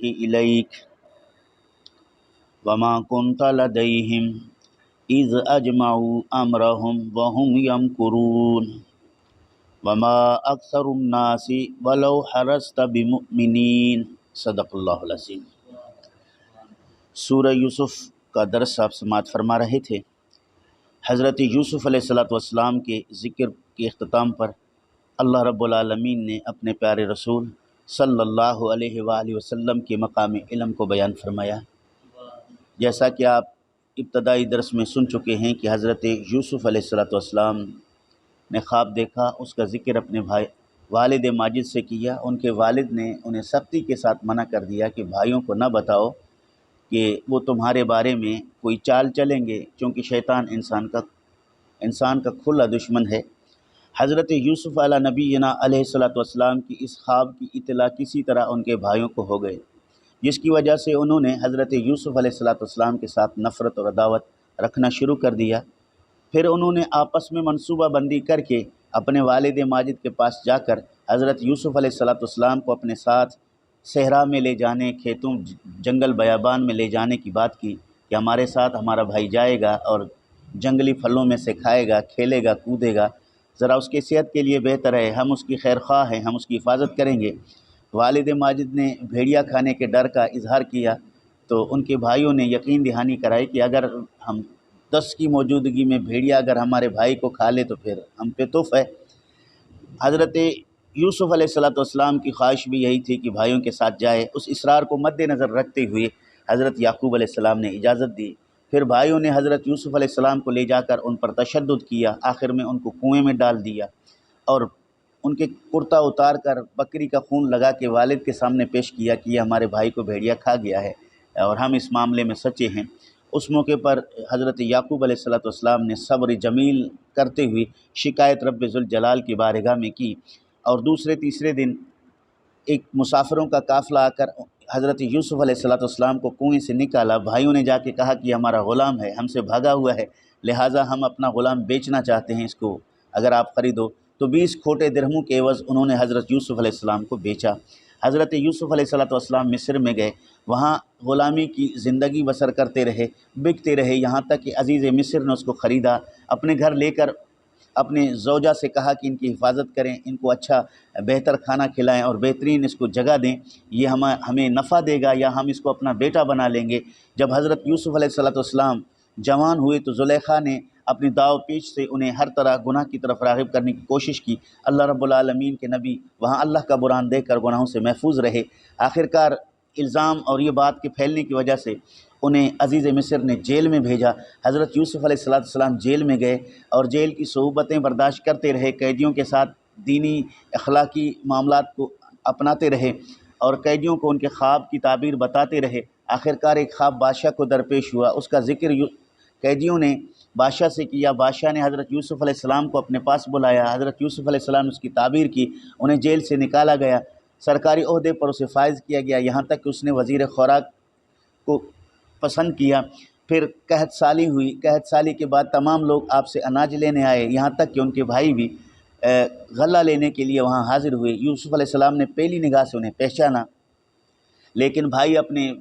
إليك وما كنت لديهم إذ أجمعوا أمرهم وهم يمكرون وما أكثر الناس ولو حرصت بمؤمنين صدق اللہ العظیم۔ سورہ یوسف کا درس آپ سماعت فرما رہے تھے۔ حضرت یوسف علیہ السلام کے ذکر کے اختتام پر اللہ رب العالمین نے اپنے پیارے رسول صلی اللہ علیہ وآلہ وسلم کے مقام علم کو بیان فرمایا۔ جیسا کہ آپ ابتدائی درس میں سن چکے ہیں کہ حضرت یوسف علیہ السلام نے خواب دیکھا، اس کا ذکر اپنے والد ماجد سے کیا۔ ان کے والد نے انہیں سختی کے ساتھ منع کر دیا کہ بھائیوں کو نہ بتاؤ کہ وہ تمہارے بارے میں کوئی چال چلیں گے، چونکہ شیطان انسان کا کھلا دشمن ہے۔ حضرت یوسف علیہ نبینا علیہ السلام کی اس خواب کی اطلاع کسی طرح ان کے بھائیوں کو ہو گئے، جس کی وجہ سے انہوں نے حضرت یوسف علیہ السلام کے ساتھ نفرت اور عداوت رکھنا شروع کر دیا۔ پھر انہوں نے آپس میں منصوبہ بندی کر کے اپنے والد ماجد کے پاس جا کر حضرت یوسف علیہ السلام کو اپنے ساتھ صحرا میں لے جانے، کھیتوں جنگل بیابان میں لے جانے کی بات کی کہ ہمارے ساتھ ہمارا بھائی جائے گا اور جنگلی پھلوں میں سے کھائے گا، کھیلے گا، کودے گا، ذرا اس کی صحت کے لیے بہتر ہے، ہم اس کی خیر خواہ ہیں، ہم اس کی حفاظت کریں گے۔ والد ماجد نے بھیڑیا کھانے کے ڈر کا اظہار کیا تو ان کے بھائیوں نے یقین دہانی کرائی کہ اگر ہم 10 کی موجودگی میں بھیڑیا اگر ہمارے بھائی کو کھا لے تو پھر ہم پہ تف ہے۔ حضرت یوسف علیہ السلام کی خواہش بھی یہی تھی کہ بھائیوں کے ساتھ جائے۔ اس اصرار کو مد نظر رکھتے ہوئے حضرت یعقوب علیہ السلام نے اجازت دی۔ پھر بھائیوں نے حضرت یوسف علیہ السلام کو لے جا کر ان پر تشدد کیا، آخر میں ان کو کنویں میں ڈال دیا اور ان کے کرتا اتار کر بکری کا خون لگا کے والد کے سامنے پیش کیا کہ یہ ہمارے بھائی کو بھیڑیا کھا گیا ہے اور ہم اس معاملے میں سچے ہیں۔ اس موقع پر حضرت یعقوب علیہ السلام نے صبر جمیل کرتے ہوئے شکایت رب ذوالجلال کی بارگاہ میں کی، اور دوسرے تیسرے دن ایک مسافروں کا قافلہ آ کر حضرت یوسف علیہ السلام کو کنویں سے نکالا۔ بھائیوں نے جا کے کہا کہ یہ ہمارا غلام ہے، ہم سے بھاگا ہوا ہے، لہٰذا ہم اپنا غلام بیچنا چاہتے ہیں، اس کو اگر آپ خریدو تو 20 کھوٹے درہموں کے عوض انہوں نے حضرت یوسف علیہ السلام کو بیچا۔ حضرت یوسف علیہ السلام مصر میں گئے، وہاں غلامی کی زندگی بسر کرتے رہے، بکتے رہے، یہاں تک کہ عزیز مصر نے اس کو خریدا، اپنے گھر لے کر اپنے زوجہ سے کہا کہ ان کی حفاظت کریں، ان کو اچھا بہتر کھانا کھلائیں اور بہترین اس کو جگہ دیں، یہ ہمیں نفع دے گا یا ہم اس کو اپنا بیٹا بنا لیں گے۔ جب حضرت یوسف علیہ السلام جوان ہوئے تو زلیخا نے اپنی داؤ پیچ سے انہیں ہر طرح گناہ کی طرف راغب کرنے کی کوشش کی۔ اللہ رب العالمین کے نبی وہاں اللہ کا برہان دے کر گناہوں سے محفوظ رہے۔ آخرکار الزام اور یہ بات کے پھیلنے کی وجہ سے انہیں عزیز مصر نے جیل میں بھیجا۔ حضرت یوسف علیہ السلام جیل میں گئے اور جیل کی صعوبتیں برداشت کرتے رہے، قیدیوں کے ساتھ دینی اخلاقی معاملات کو اپناتے رہے اور قیدیوں کو ان کے خواب کی تعبیر بتاتے رہے۔ آخرکار ایک خواب بادشاہ کو درپیش ہوا، اس کا ذکر قیدیوں نے بادشاہ سے کیا۔ بادشاہ نے حضرت یوسف علیہ السلام کو اپنے پاس بلایا، حضرت یوسف علیہ السلام نے اس کی تعبیر کی، انہیں جیل سے نکالا گیا، سرکاری عہدے پر اسے فائز کیا گیا، یہاں تک کہ اس نے وزیر خوراک کو پسند کیا۔ پھر قحط سالی ہوئی، قحط سالی کے بعد تمام لوگ آپ سے اناج لینے آئے، یہاں تک کہ ان کے بھائی بھی غلہ لینے کے لیے وہاں حاضر ہوئے۔ یوسف علیہ السلام نے پہلی نگاہ سے انہیں پہچانا، لیکن بھائی اپنے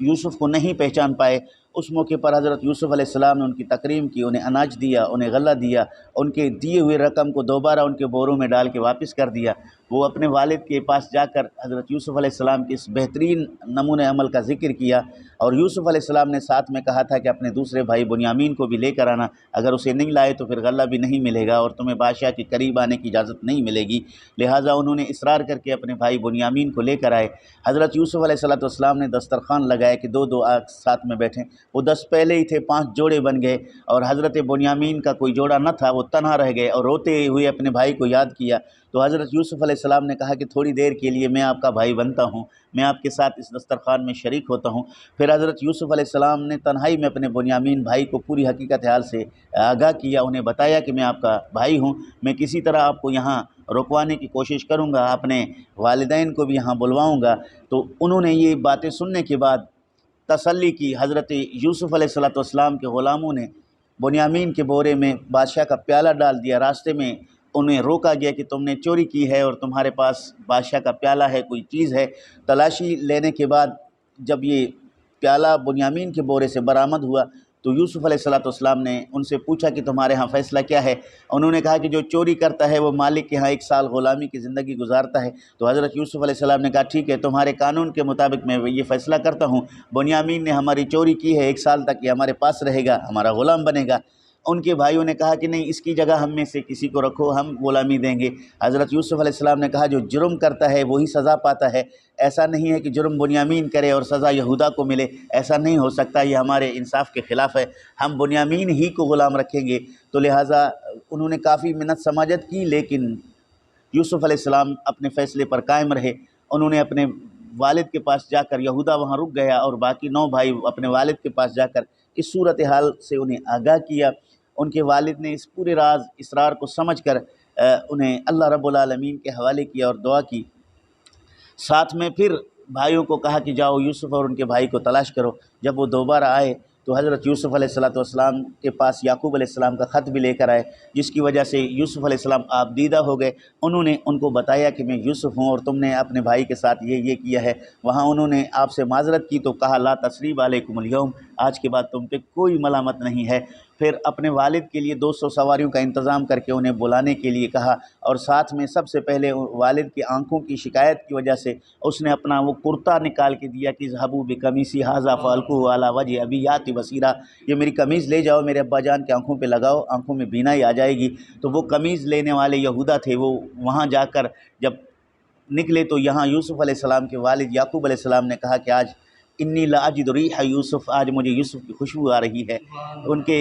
یوسف کو نہیں پہچان پائے۔ اس موقع پر حضرت یوسف علیہ السلام نے ان کی تکریم کی، انہیں اناج دیا، انہیں غلہ دیا، ان کے دیے ہوئے رقم کو دوبارہ ان کے بوروں میں ڈال کے واپس کر دیا۔ وہ اپنے والد کے پاس جا کر حضرت یوسف علیہ السلام کے اس بہترین نمونہ عمل کا ذکر کیا، اور یوسف علیہ السلام نے ساتھ میں کہا تھا کہ اپنے دوسرے بھائی بنیامین کو بھی لے کر آنا، اگر اسے نہیں لائے تو پھر غلہ بھی نہیں ملے گا اور تمہیں بادشاہ کے قریب آنے کی اجازت نہیں ملے گی۔ لہٰذا انہوں نے اصرار کر کے اپنے بھائی بنیامین کو لے کر آئے۔ حضرت یوسف علیہ السلام نے دسترخوان لگایا کہ دو ساتھ میں بیٹھیں، وہ 10 پہلے ہی تھے، 5 جوڑے بن گئے اور حضرت بنیامین کا کوئی جوڑا نہ تھا، وہ تنہا رہ گئے اور روتے ہوئے اپنے بھائی کو یاد کیا۔ تو حضرت یوسف علیہ السلام نے کہا کہ تھوڑی دیر کے لیے میں آپ کا بھائی بنتا ہوں، میں آپ کے ساتھ اس دسترخوان میں شریک ہوتا ہوں۔ پھر حضرت یوسف علیہ السلام نے تنہائی میں اپنے بنیامین بھائی کو پوری حقیقت حال سے آگاہ کیا، انہیں بتایا کہ میں آپ کا بھائی ہوں، میں کسی طرح آپ کو یہاں رکوانے کی کوشش کروں گا، اپنے والدین کو بھی یہاں بلواؤں گا۔ تو انہوں نے یہ باتیں سننے کے بعد تسلی کی۔ حضرت یوسف علیہ السلام کے غلاموں نے بنیامین کے بورے میں بادشاہ کا پیالہ ڈال دیا، راستے میں انہیں روکا گیا کہ تم نے چوری کی ہے اور تمہارے پاس بادشاہ کا پیالہ ہے، کوئی چیز ہے۔ تلاشی لینے کے بعد جب یہ پیالہ بنیامین کے بورے سے برآمد ہوا تو یوسف علیہ السلام نے ان سے پوچھا کہ تمہارے ہاں فیصلہ کیا ہے؟ انہوں نے کہا کہ جو چوری کرتا ہے وہ مالک کے ہاں 1 سال غلامی کی زندگی گزارتا ہے۔ تو حضرت یوسف علیہ السلام نے کہا ٹھیک ہے، تمہارے قانون کے مطابق میں یہ فیصلہ کرتا ہوں، بنیامین نے ہماری چوری کی ہے، 1 سال تک یہ ہمارے پاس رہے گا، ہمارا غلام بنے گا۔ ان کے بھائیوں نے کہا کہ نہیں، اس کی جگہ ہم میں سے کسی کو رکھو، ہم غلامی دیں گے۔ حضرت یوسف علیہ السلام نے کہا جو جرم کرتا ہے وہی سزا پاتا ہے، ایسا نہیں ہے کہ جرم بنیامین کرے اور سزا یہودا کو ملے، ایسا نہیں ہو سکتا، یہ ہمارے انصاف کے خلاف ہے، ہم بنیامین ہی کو غلام رکھیں گے۔ تو لہٰذا انہوں نے کافی منت سماجت کی، لیکن یوسف علیہ السلام اپنے فیصلے پر قائم رہے۔ انہوں نے اپنے والد کے پاس جا کر، یہودا وہاں رک گیا اور باقی 9 بھائی اپنے والد کے پاس جا کر اس صورتحال سے انہیں آگاہ کیا۔ ان کے والد نے اس پورے راز اسرار کو سمجھ کر انہیں اللہ رب العالمین کے حوالے کیا اور دعا کی۔ ساتھ میں پھر بھائیوں کو کہا کہ جاؤ یوسف اور ان کے بھائی کو تلاش کرو۔ جب وہ دوبارہ آئے تو حضرت یوسف علیہ السلام کے پاس یعقوب علیہ السلام کا خط بھی لے کر آئے، جس کی وجہ سے یوسف علیہ السلام آپ دیدہ ہو گئے۔ انہوں نے ان کو بتایا کہ میں یوسف ہوں اور تم نے اپنے بھائی کے ساتھ یہ کیا ہے۔ وہاں انہوں نے آپ سے معذرت کی تو کہا لا تثریب علیکم الیوم، آج کے بعد تم پہ کوئی ملامت نہیں ہے۔ پھر اپنے والد کے لیے 200 سواریوں کا انتظام کر کے انہیں بلانے کے لیے کہا، اور ساتھ میں سب سے پہلے والد کی آنکھوں کی شکایت کی وجہ سے اس نے اپنا وہ کرتا نکال کے دیا کہ اذهبوا بقمیصی ھذا فالقوہ علی وجہ ابی یأتی بصیرا، یہ میری قمیض لے جاؤ، میرے ابا جان کے آنکھوں پہ لگاؤ، آنکھوں میں بینائی آ جائے گی۔ تو وہ قمیض لینے والے یہودا تھے، وہ وہاں جا کر جب نکلے تو یہاں یوسف علیہ السلام کے والد یعقوب علیہ السلام نے کہا کہ آج انی لاجد ریح یوسف، آج مجھے یوسف کی خوشبو آ رہی ہے۔ ان کے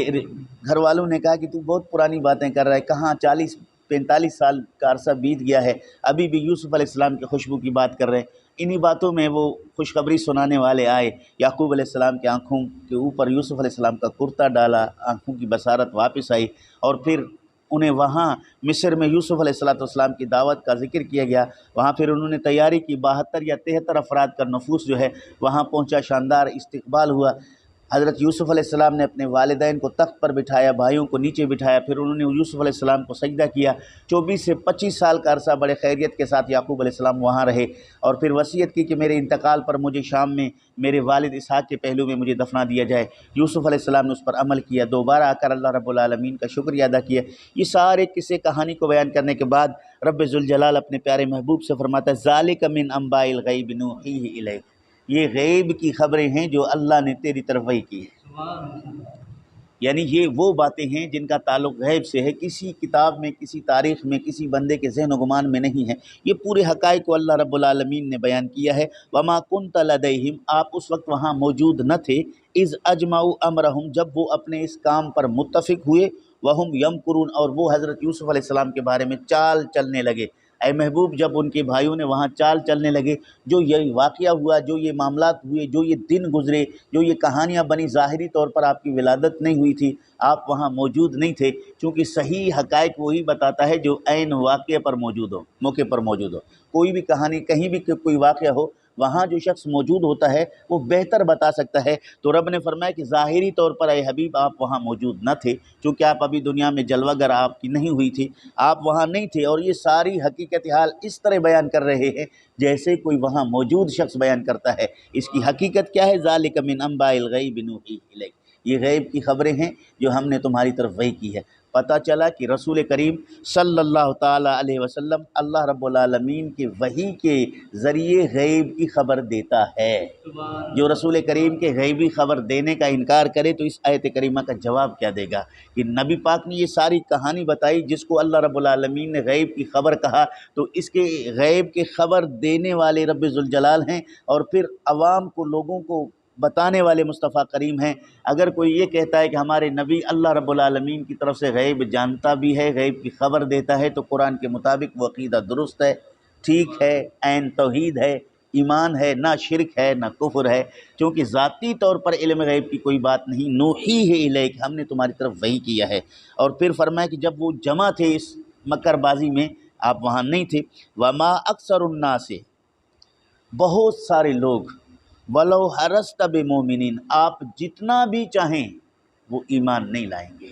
گھر والوں نے کہا کہ تو بہت پرانی باتیں کر رہا ہے، کہاں 40-45 سال کا عرصہ بیت گیا ہے، ابھی بھی یوسف علیہ السلام کی خوشبو کی بات کر رہے ہیں۔ انہی باتوں میں وہ خوشخبری سنانے والے آئے، یعقوب علیہ السلام کے آنکھوں کے اوپر یوسف علیہ السلام کا کرتا ڈالا، آنکھوں کی بصارت واپس آئی، اور پھر انہیں وہاں مصر میں یوسف علیہ السلام کی دعوت کا ذکر کیا گیا۔ وہاں پھر انہوں نے تیاری کی، 72 یا 73 افراد کا نفوس جو ہے وہاں پہنچا، شاندار استقبال ہوا۔ حضرت یوسف علیہ السلام نے اپنے والدین کو تخت پر بٹھایا، بھائیوں کو نیچے بٹھایا، پھر انہوں نے یوسف علیہ السلام کو سجدہ کیا۔ 24 سے 25 سال کا عرصہ بڑے خیریت کے ساتھ یعقوب علیہ السلام وہاں رہے، اور پھر وصیت کی کہ میرے انتقال پر مجھے شام میں میرے والد اسحاق کے پہلو میں مجھے دفنا دیا جائے۔ یوسف علیہ السلام نے اس پر عمل کیا، دوبارہ آ کر اللہ رب العالمین کا شکریہ ادا کیا۔ یہ سارے قصے کہانی کو بیان کرنے کے بعد رب ذوالجلال اپنے پیارے محبوب سے فرماتا ہے ذالک من انباء الغیب نوحیہ الیک، یہ غیب کی خبریں ہیں جو اللہ نے تیری طرف وحی کی ہے۔ یعنی یہ وہ باتیں ہیں جن کا تعلق غیب سے ہے، کسی کتاب میں، کسی تاریخ میں، کسی بندے کے ذہن و گمان میں نہیں ہے، یہ پورے حقائق کو اللہ رب العالمین نے بیان کیا ہے۔ وما کنت لدیہم، آپ اس وقت وہاں موجود نہ تھے، اذ اجمعوا امرہم، جب وہ اپنے اس کام پر متفق ہوئے، وہم یمکرون، اور وہ حضرت یوسف علیہ السلام کے بارے میں چال چلنے لگے۔ اے محبوب، جب ان کے بھائیوں نے وہاں چال چلنے لگے، جو یہ واقعہ ہوا، جو یہ معاملات ہوئے، جو یہ دن گزرے، جو یہ کہانیاں بنی، ظاہری طور پر آپ کی ولادت نہیں ہوئی تھی، آپ وہاں موجود نہیں تھے، چونکہ صحیح حقائق وہی بتاتا ہے جو عین واقعے پر موجود ہو، موقع پر موجود ہو۔ کوئی بھی کہانی، کہیں بھی کوئی واقعہ ہو، وہاں جو شخص موجود ہوتا ہے وہ بہتر بتا سکتا ہے۔ تو رب نے فرمایا کہ ظاہری طور پر اے حبیب آپ وہاں موجود نہ تھے، چونکہ آپ ابھی دنیا میں جلوہ گر آپ کی نہیں ہوئی تھی، آپ وہاں نہیں تھے، اور یہ ساری حقیقت حال اس طرح بیان کر رہے ہیں جیسے کوئی وہاں موجود شخص بیان کرتا ہے۔ اس کی حقیقت کیا ہے؟ ذالک من انباء الغیب نوحیہ الیک، یہ غیب کی خبریں ہیں جو ہم نے تمہاری طرف وحی کی ہے۔ پتہ چلا کہ رسول کریم صلی اللہ تعالیٰ علیہ وسلم اللہ رب العالمین کے وحی کے ذریعے غیب کی خبر دیتا ہے۔ جو رسول کریم کے غیبی خبر دینے کا انکار کرے تو اس آیت کریمہ کا جواب کیا دے گا کہ نبی پاک نے یہ ساری کہانی بتائی جس کو اللہ رب العالمین نے غیب کی خبر کہا، تو اس کے غیب کے خبر دینے والے رب ذوالجلال ہیں، اور پھر عوام کو، لوگوں کو بتانے والے مصطفیٰ کریم ہیں۔ اگر کوئی یہ کہتا ہے کہ ہمارے نبی اللہ رب العالمین کی طرف سے غیب جانتا بھی ہے، غیب کی خبر دیتا ہے، تو قرآن کے مطابق وہ عقیدہ درست ہے، ٹھیک ہے، عین توحید ہے، ایمان ہے، نہ شرک ہے، نہ کفر ہے، کیونکہ ذاتی طور پر علم غیب کی کوئی بات نہیں۔ نوحیہ الیک، ہم نے تمہاری طرف وحی کیا ہے۔ اور پھر فرمایا کہ جب وہ جمع تھے اس مکر بازی میں، آپ وہاں نہیں تھے۔ وما اکثر الناس، بہت سارے لوگ، ولو حرصت بمؤمنین، آپ جتنا بھی چاہیں وہ ایمان نہیں لائیں گے۔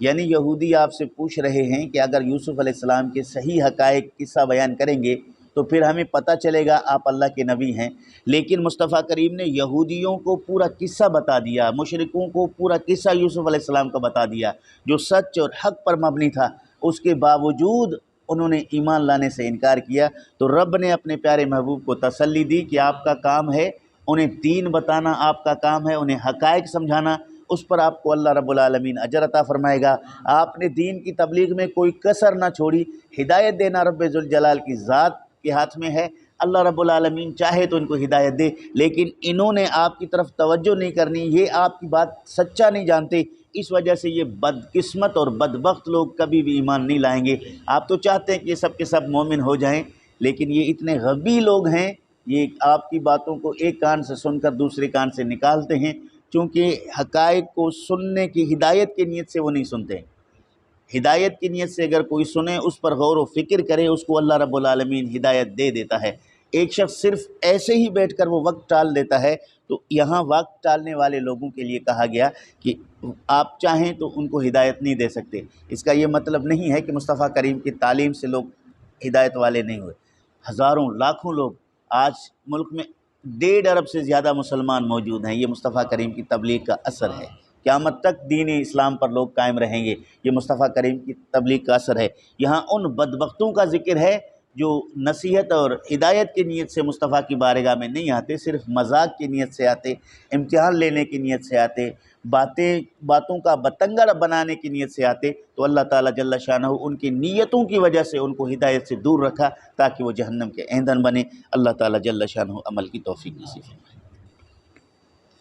یعنی یہودی آپ سے پوچھ رہے ہیں کہ اگر یوسف علیہ السلام کے صحیح حقائق قصہ بیان کریں گے تو پھر ہمیں پتہ چلے گا آپ اللہ کے نبی ہیں، لیکن مصطفیٰ کریم نے یہودیوں کو پورا قصہ بتا دیا، مشرکوں کو پورا قصہ یوسف علیہ السلام کا بتا دیا جو سچ اور حق پر مبنی تھا، اس کے باوجود انہوں نے ایمان لانے سے انکار کیا۔ تو رب نے اپنے پیارے محبوب کو تسلی دی کہ آپ کا کام ہے انہیں دین بتانا، آپ کا کام ہے انہیں حقائق سمجھانا، اس پر آپ کو اللہ رب العالمین اجر عطا فرمائے گا۔ آپ نے دین کی تبلیغ میں کوئی کسر نہ چھوڑی، ہدایت دینا رب ذوالجلال کی ذات کے ہاتھ میں ہے، اللہ رب العالمین چاہے تو ان کو ہدایت دے، لیکن انہوں نے آپ کی طرف توجہ نہیں کرنی، یہ آپ کی بات سچا نہیں جانتے، اس وجہ سے یہ بدقسمت اور بدبخت لوگ کبھی بھی ایمان نہیں لائیں گے۔ آپ تو چاہتے ہیں کہ یہ سب کے سب مومن ہو جائیں، لیکن یہ اتنے غبی لوگ ہیں، یہ آپ کی باتوں کو ایک کان سے سن کر دوسرے کان سے نکالتے ہیں، چونکہ حقائق کو سننے کی ہدایت کی نیت سے وہ نہیں سنتے۔ ہدایت کی نیت سے اگر کوئی سنے، اس پر غور و فکر کرے، اس کو اللہ رب العالمین ہدایت دے دیتا ہے۔ ایک شخص صرف ایسے ہی بیٹھ کر وہ وقت ٹال دیتا ہے، تو یہاں وقت ٹالنے والے لوگوں کے لیے کہا گیا کہ آپ چاہیں تو ان کو ہدایت نہیں دے سکتے۔ اس کا یہ مطلب نہیں ہے کہ مصطفیٰ کریم کی تعلیم سے لوگ ہدایت والے نہیں ہوئے۔ ہزاروں لاکھوں لوگ آج ملک میں 1.5 ارب سے زیادہ مسلمان موجود ہیں، یہ مصطفیٰ کریم کی تبلیغ کا اثر ہے۔ قیامت تک دین اسلام پر لوگ قائم رہیں گے، یہ مصطفیٰ کریم کی تبلیغ کا اثر ہے۔ یہاں ان بدبختوں کا ذکر ہے جو نصیحت اور ہدایت کی نیت سے مصطفیٰ کی بارگاہ میں نہیں آتے، صرف مذاق کی نیت سے آتے، امتحان لینے کی نیت سے آتے، باتوں کا بتنگڑ بنانے کی نیت سے آتے، تو اللہ تعالیٰ جل شانہ ان کی نیتوں کی وجہ سے ان کو ہدایت سے دور رکھا تاکہ وہ جہنم کے ایندھن بنے۔ اللہ تعالیٰ جل شانہ عمل کی توفیق نصیب فرمائے۔